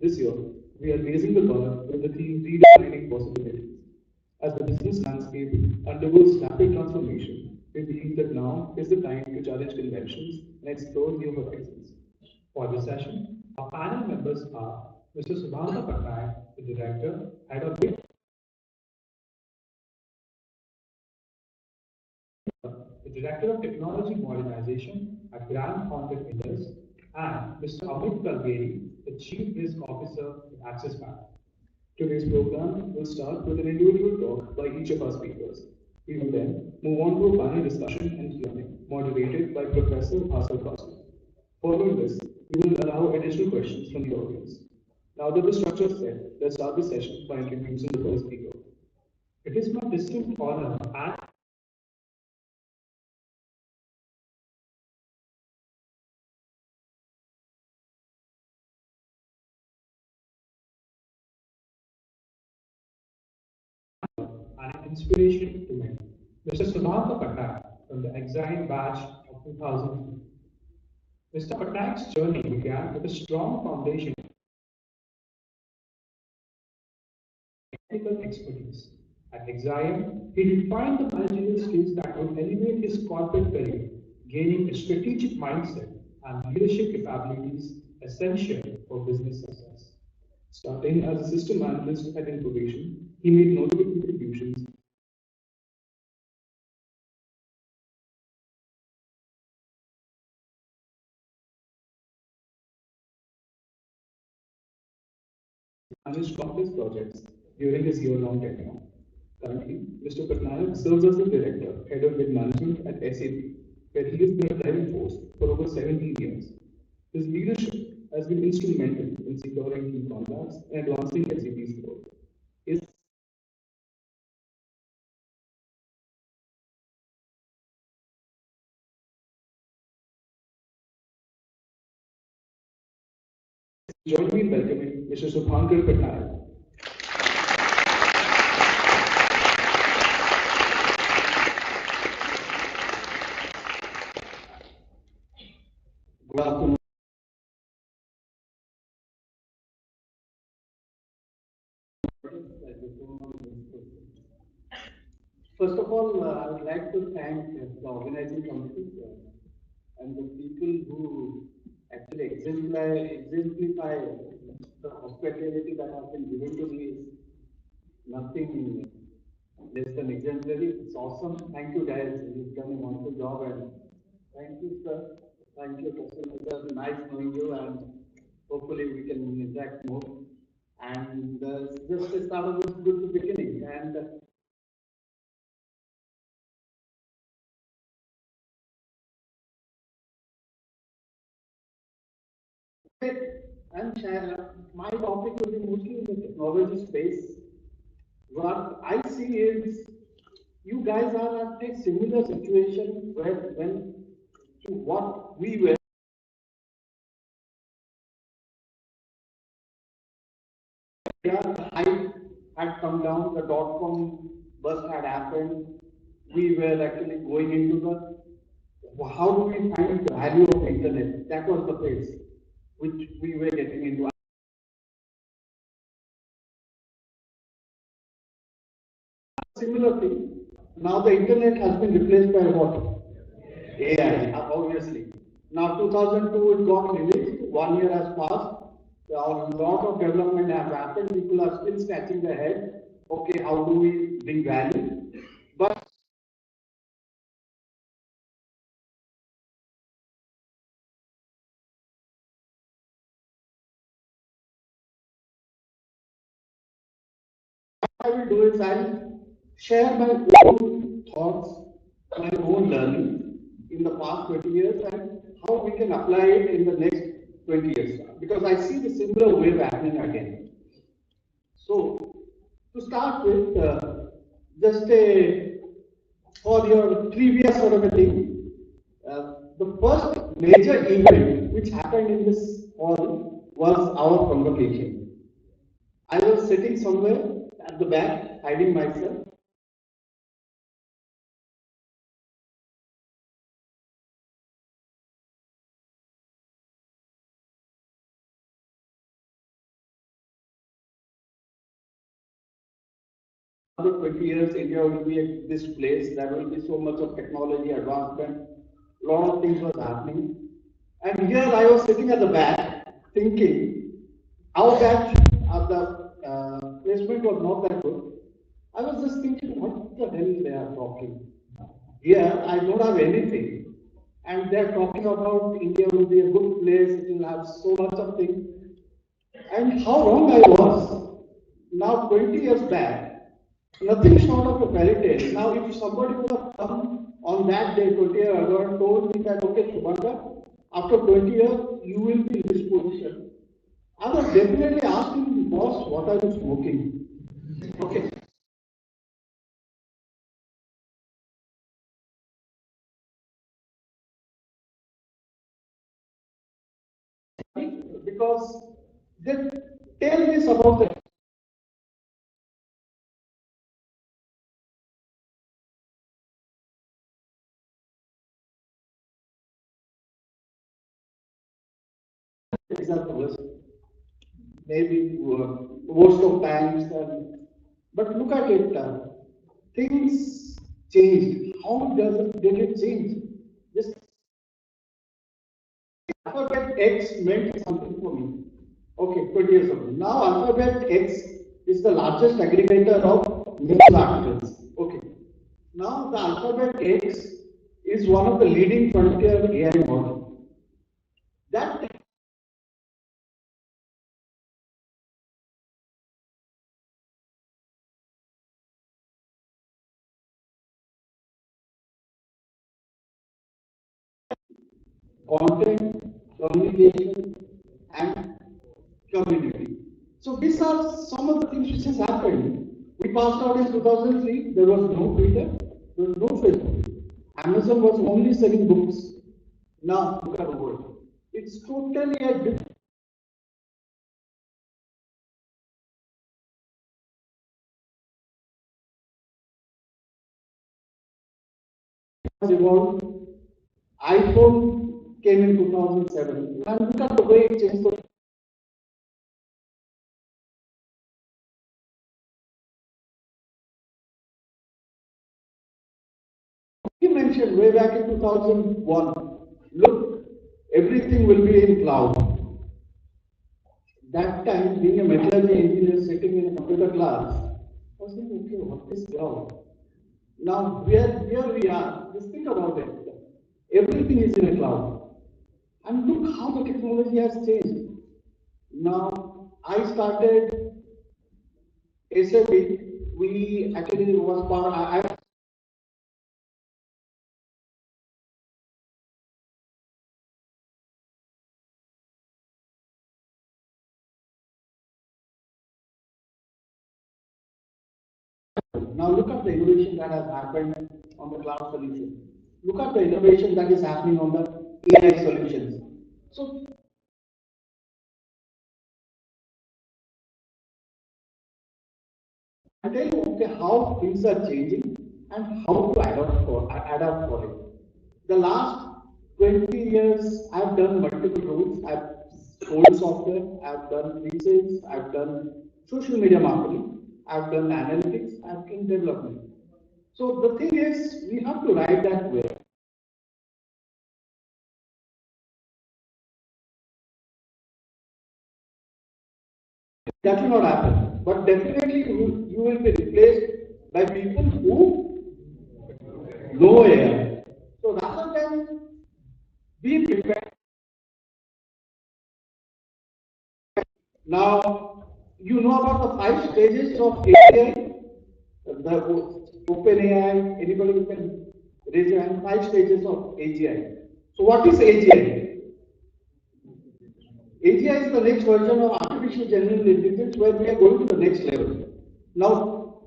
This year, we are raising the bar with the theme Redefining Possibilities. As the business landscape undergoes rapid transformation, we believe that now is the time to challenge conventions and explore new horizons. For this session, our panel members are Mr. Subhanga Patnaik, the Director, Head of the Director of Technology Modernization at Grant Thornton Millers, and Mr. Amit Kalgeri, the Chief Risk Officer at Axis Bank. Today's program will start with an individual talk by each of our speakers. We will then move on to a panel discussion and Q&A, moderated by Professor Bhaskar Basu. Following this, we will allow additional questions from the audience. Now that the structure is set, let's start the session by introducing the first speaker. It is my distinct honor and an inspiration to many. Mr. Sumanta Patak from the XIMB batch of 2002. Mr. Patak's journey began with a strong foundation of technical expertise. At XIMB, he refined the managerial skills that would elevate his corporate career, gaining a strategic mindset and leadership capabilities essential for business success. Starting as a system analyst at Information, he made notable contributions managed complex projects during his year-long tenure. Currently, Mr. Patnaik serves as the Director, Head of Bid Management at SAP, where he has been a driving force for over 17 years. His leadership has been instrumental in securing key contracts and advancing SAP's growth. His join me in welcoming Mr. Subhankar Patnaik. Good afternoon. First of all, I would like to thank the organizing committee and the people who actually exemplify the hospitality that has been given to me is nothing less than exemplary. It's awesome. Thank you guys. You've done a wonderful job and thank you, sir. Thank you, Professor. Nice knowing you and hopefully we can interact more. And just to start off with good beginning and and share, my topic will be mostly in the technology space. What I see is you guys are at a similar situation where when to what we were. Yeah, the hype had come down, the dot com bust had happened. We were actually going into the how do we find the value of the internet? That was the phase which we were getting into. Similar thing. Now the internet has been replaced by what? AI, obviously. Now 2002 it got released, 1 year has passed. A lot of development has happened. People are still scratching their head. Okay, how do we bring value? But what I will do is I'll share my own thoughts, my own learning in the past 20 years and how we can apply it in the next 20 years. Because I see the similar wave happening again. So, to start with, just a for your previous sort of a thing, the first major event which happened in this hall was our convocation. I was sitting somewhere at the back, hiding myself. After 20 years, India will be at this place. There will be so much of technology advancement. A lot of things was happening. And here I was sitting at the back thinking, our batch of the placement was not that good. I was just thinking, what the hell they are talking? Here I don't have anything. And they're talking about India will be a good place, it will have so much of things. And how wrong I was. Now 20 years back, nothing short of a fairy tale. Now if somebody would have come on that day 20 years ago and told me that, okay, Shubhankar, after 20 years, you will be in this position. I was definitely asking, boss, what are you smoking? Okay. Because they tell this about the examples, maybe most of times, but look at it, things changed. How did it change? This alphabet X meant something for me. Okay, 20 years ago. Now alphabet X is the largest aggregator of news articles. Okay. Now the alphabet X is one of the leading frontier AI models. That content, communication, and community. So these are some of the things which has happened. We passed out in 2003. There was no Twitter. There was no Facebook. Amazon was only selling books. Now look at the world. It's totally a different evolved. iPhone came in 2007. And look at the way it changed. He mentioned way back in 2001, look, everything will be in cloud. That time, being a metallurgy engineer sitting in a computer class, I was thinking, okay, what is cloud? Now, here we are, just think about it. Everything is in a cloud. And look how the technology has changed. Now, I started SAP, we actually was part, now look at the innovation that has happened on the cloud solution. Look at the innovation that is happening on the AI solutions. So I tell you okay, how things are changing and how to adapt for it. The last 20 years, I've done multiple roles. I've sold software, I've done pre-sales, I've done social media marketing, I've done analytics, I've done development. So the thing is, we have to ride that wave. That will not happen. But definitely you will be replaced by people who know AI. So rather than be prepared. Now, you know about the 5 stages of AI, the OpenAI, anybody who can raise your hand, 5 stages of AGI. So what is AGI? AGI is the next version of artificial general intelligence where we are going to the next level. Now,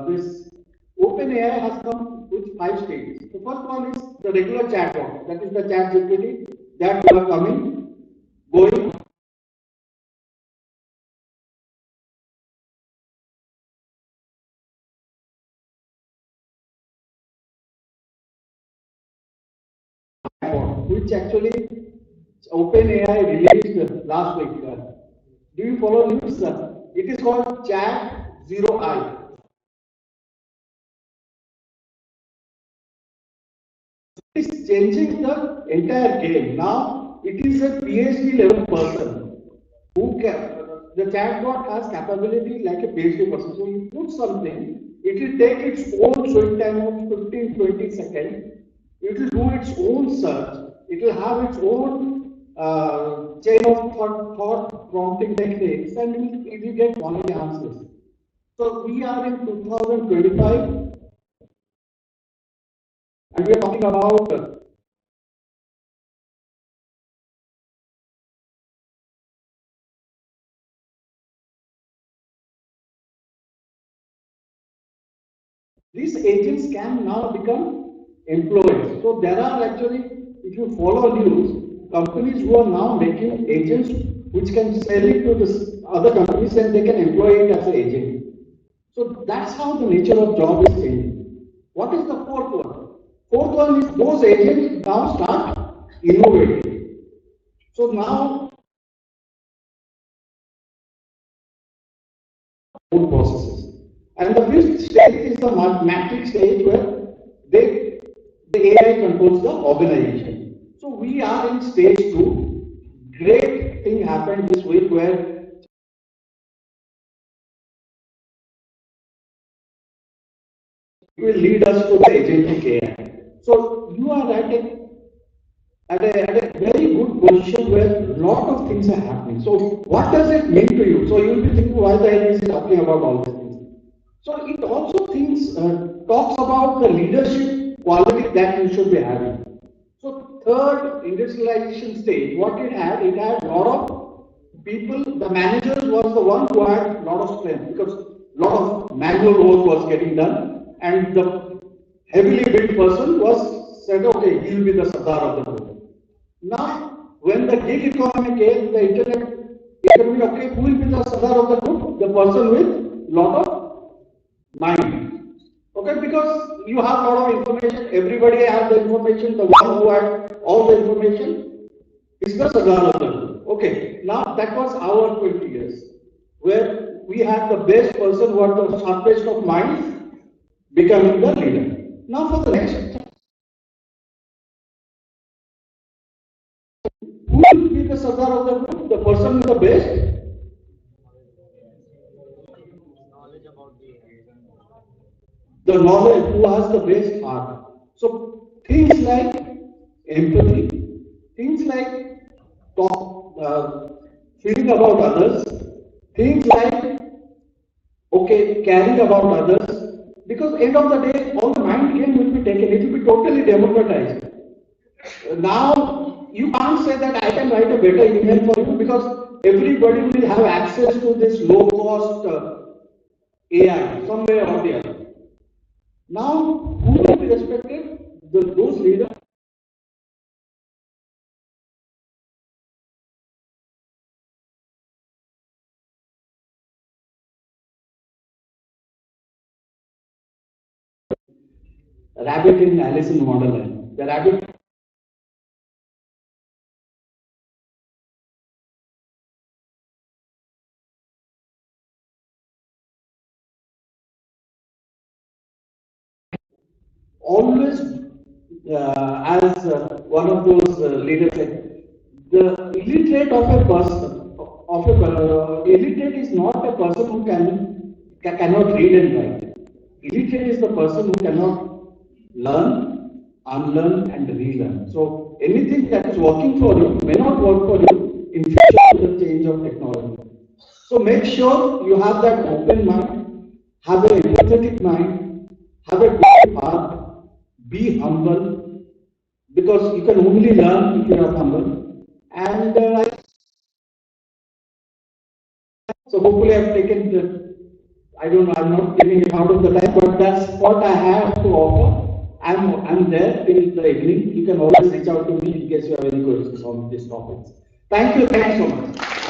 this OpenAI has come with 5 stages. The first one is the regular chatbot, that is the chat GPT that we are coming, going. Which actually OpenAI released last week. Do you follow news? It is called Chat zero I. It is changing the entire game. Now it is a PhD level person who can. The chatbot has capability like a PhD person. So you put something, it will take its own swing time of 15-20 seconds. It will do its own search. It will have its own chain of thought prompting techniques, and it will get quality answers. So we are in 2025, and we are talking about these agents can now become employees. So there are actually, if you follow news, companies who are now making agents which can sell it to the other companies and they can employ it as an agent. So that's how the nature of job is changing. What is the fourth one? Fourth one is those agents now start innovating. So now own processes. And the fifth stage is the matrix stage where the AI controls the organization. So we are in stage 2. Great thing happened this week where it will lead us to the agentic AI. So you are at a very good position where a lot of things are happening. So what does it mean to you? So you will be thinking, why the hell is he talking about all these things? So it also talks about the leadership quality that you should be having. So third industrialization stage, what it had a lot of people, the managers was the one who had a lot of strength because a lot of manual work was getting done and the heavily built person was said, okay, he will be the Sardar of the group. Now, when the gig economy came, the internet economy, okay, who will be the Sardar of the group? The person with lot of mind. Okay, because you have a lot of information, everybody has the information, the one who had all the information is the Sardar of the group. Okay, now that was our 20 years, where we had the best person who had the sharpest of minds becoming the leader. Now for the next, who will be the Sardar of the group? The person with the best the knowledge, who has the best heart. So things like empathy, things like feeling about others, things like caring about others. Because end of the day, all the mind game will be taken. It will be totally democratized. Now you can't say that I can write a better email for you because everybody will have access to this low cost AI some way or the other. Now, who will be respected? Those leaders. Rabbit in Alice in Wonderland. The rabbit always, as one of those leaders said, the illiterate of a person, illiterate is not a person who cannot read and write. Illiterate is the person who cannot learn, unlearn, and relearn. So anything that is working for you may not work for you in future with the change of technology. So make sure you have that open mind, have an empathetic mind, have a good heart, be humble, because you can only learn if you are humble. And so hopefully I've taken the, I don't know, I'm not giving it out of the time, but that's what I have to offer. I'm there till the evening. You can always reach out to me in case you have any questions on these topics. Thank you so much.